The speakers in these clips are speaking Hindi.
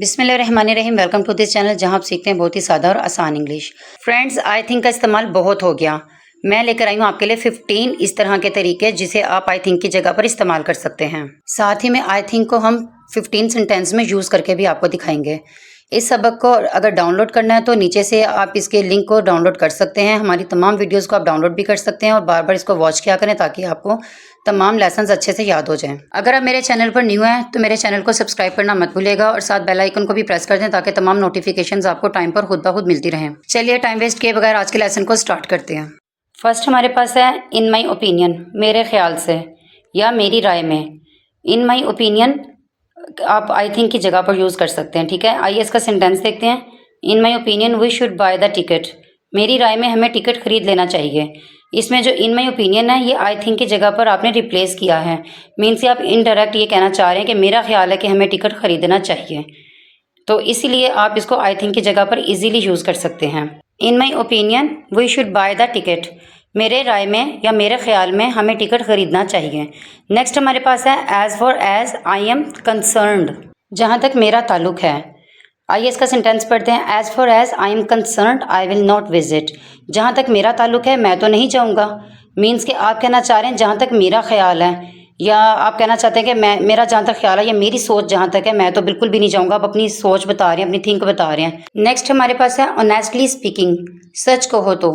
बिस्मिल्लाहिर्रहमानिर्रहीम। वेलकम टू दिस चैनल जहां आप सीखते हैं बहुत ही सादा और आसान इंग्लिश। फ्रेंड्स, आई थिंक का इस्तेमाल बहुत हो गया। मैं लेकर आई हूँ आपके लिए 15 इस तरह के तरीके जिसे आप आई थिंक की जगह पर इस्तेमाल कर सकते हैं। साथ ही में आई थिंक को हम 15 सेंटेंस में यूज़ करके भी आपको दिखाएंगे। इस सबक को अगर डाउनलोड करना है तो नीचे से आप इसके लिंक को डाउनलोड कर सकते हैं। हमारी तमाम वीडियोस को आप डाउनलोड भी कर सकते हैं और बार बार इसको वॉच किया करें ताकि आपको तमाम लेसन्स अच्छे से याद हो जाएं। अगर आप मेरे चैनल पर न्यू हैं तो मेरे चैनल को सब्सक्राइब करना मत भूलिएगा और साथ बेल आइकन को भी प्रेस कर दें ताकि तमाम नोटिफिकेशंस आपको टाइम पर खुद ब खुद मिलती रहें। चलिए टाइम वेस्ट किए बगैर आज के लेसन को स्टार्ट करते हैं। फर्स्ट हमारे पास है इन माई ओपिनियन, मेरे ख्याल से या मेरी राय में। इन माई ओपिनियन आप आई थिंक की जगह पर यूज़ कर सकते हैं। ठीक है, आइए इसका सेंटेंस देखते हैं। In my opinion we should buy the ticket, मेरी राय में हमें टिकट खरीद लेना चाहिए। इसमें जो इन माई ओपिनियन है ये आई थिंक की जगह पर आपने रिप्लेस किया है। मीन्स कि आप इनडायरेक्ट ये कहना चाह रहे हैं कि मेरा ख्याल है कि हमें टिकट खरीदना चाहिए, तो इसीलिए आप इसको आई थिंक की जगह पर इजीली यूज़ कर सकते हैं। In my opinion we should buy the ticket, मेरे राय में या मेरे ख्याल में हमें टिकट खरीदना चाहिए। नेक्स्ट हमारे पास है as far as I am concerned, जहाँ तक मेरा ताल्लुक है। आइए इसका सेंटेंस पढ़ते हैं। As far as I am concerned I will not visit, जहाँ तक मेरा ताल्लुक है मैं तो नहीं जाऊँगा। मीन्स कि आप कहना चाह रहे हैं जहाँ तक मेरा ख्याल है, या आप कहना चाहते हैं कि मेरा जहाँ तक ख्याल है या मेरी सोच जहाँ तक है मैं तो बिल्कुल भी नहीं जाऊँगा। आप अपनी सोच बता रहे हैं, अपनी थिंक बता रहे हैं। नेक्स्ट हमारे पास है ऑनेस्टली स्पीकिंग, सच कहो तो।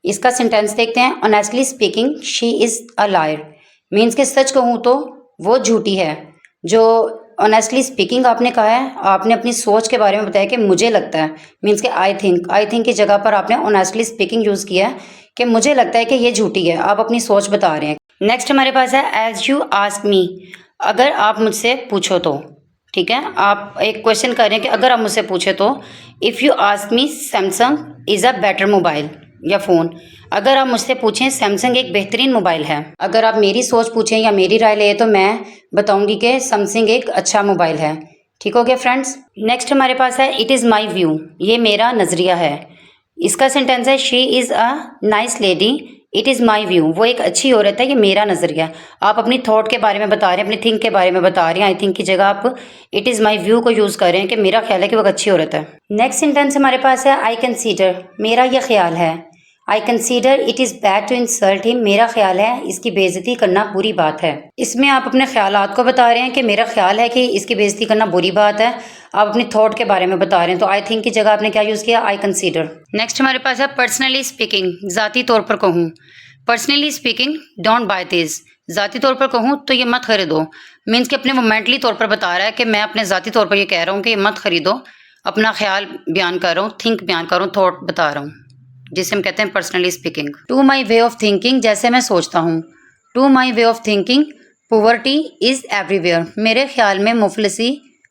इसका सेंटेंस देखते हैं। Honestly speaking she is a liar, means के सच कहूँ तो वो झूठी है। जो ऑनेस्टली स्पीकिंग आपने कहा है, आपने अपनी सोच के बारे में बताया कि मुझे लगता है, मीन्स के आई थिंक की जगह पर आपने ऑनेस्टली स्पीकिंग यूज़ किया है कि मुझे लगता है कि ये झूठी है। आप अपनी सोच बता रहे हैं। नेक्स्ट हमारे पास है एज यू आस्क मी, अगर आप मुझसे पूछो तो। ठीक है, आप एक क्वेश्चन कर रहे हैं कि अगर आप मुझसे पूछे तो। If you ask me Samsung is a better mobile या फ़ोन, अगर आप मुझसे पूछें सैमसंग एक बेहतरीन मोबाइल है। अगर आप मेरी सोच पूछें या मेरी राय लें तो मैं बताऊंगी कि सैमसंग एक अच्छा मोबाइल है। ठीक हो गया फ्रेंड्स। नेक्स्ट हमारे पास है इट इज़ माई व्यू, ये मेरा नज़रिया है। इसका सेंटेंस है she is a nice lady it is my view, वो एक अच्छी औरत है, ये मेरा नज़रिया। आप अपनी थॉट के बारे में बता रहे हैं, अपनी थिंक के बारे में बता रहे हैं। आई थिंक की जगह आप इट इज़ माई व्यू को यूज़ कर रहे हैं कि मेरा ख्याल है कि वो एक अच्छी औरत है। नेक्स्ट सेंटेंस हमारे पास है आई कंसीडर, मेरा यह ख्याल है। I consider it is bad to insult him, मेरा ख्याल है इसकी बेइज्जती करना बुरी बात है। इसमें आप अपने ख्यालात को बता रहे हैं कि मेरा ख्याल है कि इसकी बेइज्जती करना बुरी बात है। आप अपनी थॉट के बारे में बता रहे हैं, तो आई थिंक की जगह आपने क्या यूज़ किया, आई कंसीडर। नेक्स्ट हमारे पास है पर्सनली स्पीकिंग, ज़ाती तौर पर कहूँ। Personally speaking don't by this, ज़ाती तौर पर कहूँ तो ये मत खरीदो। मीन्स कि अपने वो मेंटली तौर पर बता रहा है कि मैं अपने ज़ाती तौर पर ये कह रहा हूँ कि ये मत खरीदो। अपना ख्याल बयान कर रहा हूँ, थिंक बयान कर रहा हूँ, थॉट बता रहा हूँ, जिसे हम कहते हैं personally speaking. To my way of thinking, जैसे मैं सोचता हूँ। To my way of thinking poverty is everywhere, मेरे ख्याल में मुफलिसी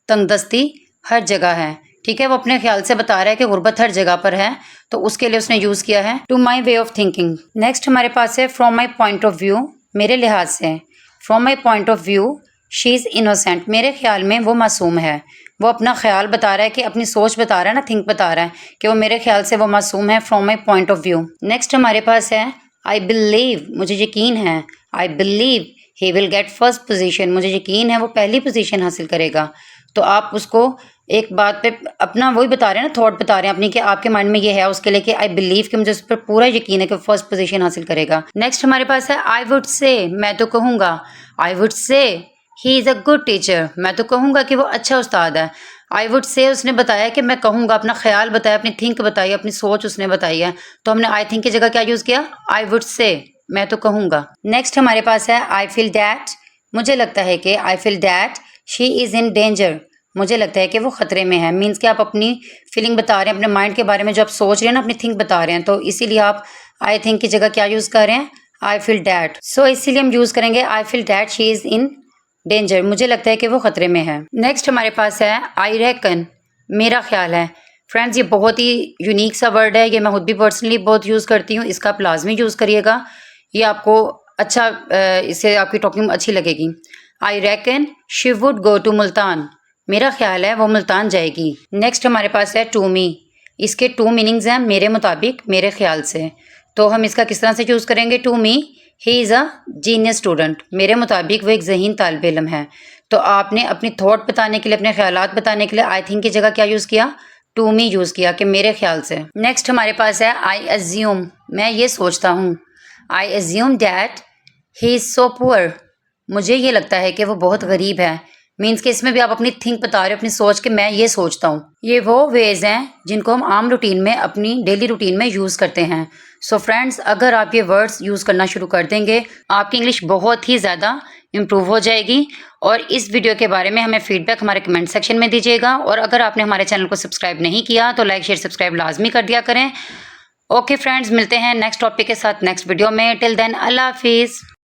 तंगदस्ती हर जगह है। ठीक है, वो अपने ख्याल से बता रहा है कि गुर्बत हर जगह पर है, तो उसके लिए उसने यूज़ किया है to my way of thinking. Next हमारे पास है from my point of view, मेरे लिहाज से। From my point of view she is innocent, मेरे ख्याल में वो मासूम है। वो अपना ख्याल बता रहा है कि अपनी सोच बता रहा है ना, थिंक बता रहा है कि वो मेरे ख्याल से वो मासूम है। From my point of view. Next हमारे पास है आई बिलीव, मुझे यकीन है। I believe he will get first position, मुझे यकीन है वो पहली पोजीशन हासिल करेगा। तो आप उसको एक बात पे अपना वही बता रहे हैं ना, थॉट बता रहे हैं अपनी कि आपके माइंड में ये है उसके लिए कि आई बिलीव कि मुझे उस पर पूरा यकीन है कि फर्स्ट पोजीशन हासिल करेगा। नेक्स्ट हमारे पास है आई वुड से, मैं तो कहूँगा। I would say he is a good teacher, मैं तो कहूँगा कि वो अच्छा उस्ताद है। आई वुड से उसने बताया कि मैं कहूँगा, अपना ख्याल बताया, अपनी थिंक बताई, अपनी सोच उसने बताई है, तो हमने आई थिंक की जगह क्या यूज़ किया, आई वुड से, मैं तो कहूँगा। नेक्स्ट हमारे पास है आई फील दैट, मुझे लगता है कि। I feel that she is in danger, मुझे लगता है कि वो ख़तरे में है। मीन्स कि आप अपनी फीलिंग बता रहे हैं, अपने माइंड के बारे में जो आप सोच रहे हैं ना, अपनी थिंक बता रहे हैं, तो इसीलिए आप आई थिंक की जगह क्या यूज़ कर रहे हैं, आई फील दैट। सो इसीलिए हम यूज़ करेंगे I feel that she is in danger, मुझे लगता है कि वो ख़तरे में है। नेक्स्ट हमारे पास है आई रेकन, मेरा ख्याल है। फ्रेंड्स, ये बहुत ही यूनिक सा वर्ड है, ये मैं खुद भी पर्सनली बहुत यूज़ करती हूँ। इसका आप लाजमी यूज़ करिएगा, ये आपको अच्छा, इससे आपकी टॉकिंग अच्छी लगेगी। I reckon she would go to Multan, मेरा ख्याल है वो मुल्तान जाएगी। नेक्स्ट हमारे पास है टू मी, इसके टू मीनिंग्स हैं, मेरे मुताबिक, मेरे ख्याल से। तो हम इसका किस तरह से यूज़ करेंगे to me, he is a genius student, मेरे मुताबिक वो एक ज़हीन तालिब इल्म है। तो आपने अपनी थॉट बताने के लिए, अपने ख्यालात बताने के लिए आई थिंक की जगह क्या यूज़ किया, टू मी यूज़ किया कि मेरे ख्याल से। नेक्स्ट हमारे पास है आई अज्यूम, मैं ये सोचता हूँ। I assume that he is so poor, मुझे ये लगता है कि वो बहुत गरीब है। मीन्स कि इसमें भी आप अपनी थिंक बता रहे हो, अपनी सोच के मैं ये सोचता हूँ। ये वो वेज हैं जिनको हम आम रूटीन में, अपनी डेली रूटीन में यूज़ करते हैं। सो फ्रेंड्स, अगर आप ये वर्ड्स यूज़ करना शुरू कर देंगे, आपकी इंग्लिश बहुत ही ज़्यादा इम्प्रूव हो जाएगी। और इस वीडियो के बारे में हमें फीडबैक हमारे कमेंट सेक्शन में दीजिएगा। और अगर आपने हमारे चैनल को सब्सक्राइब नहीं किया तो लाइक शेयर सब्सक्राइब लाजमी कर दिया करें। ओके फ्रेंड्स, मिलते हैं नेक्स्ट टॉपिक के साथ नेक्स्ट वीडियो में। टिल देन अल्लाह हाफिज़।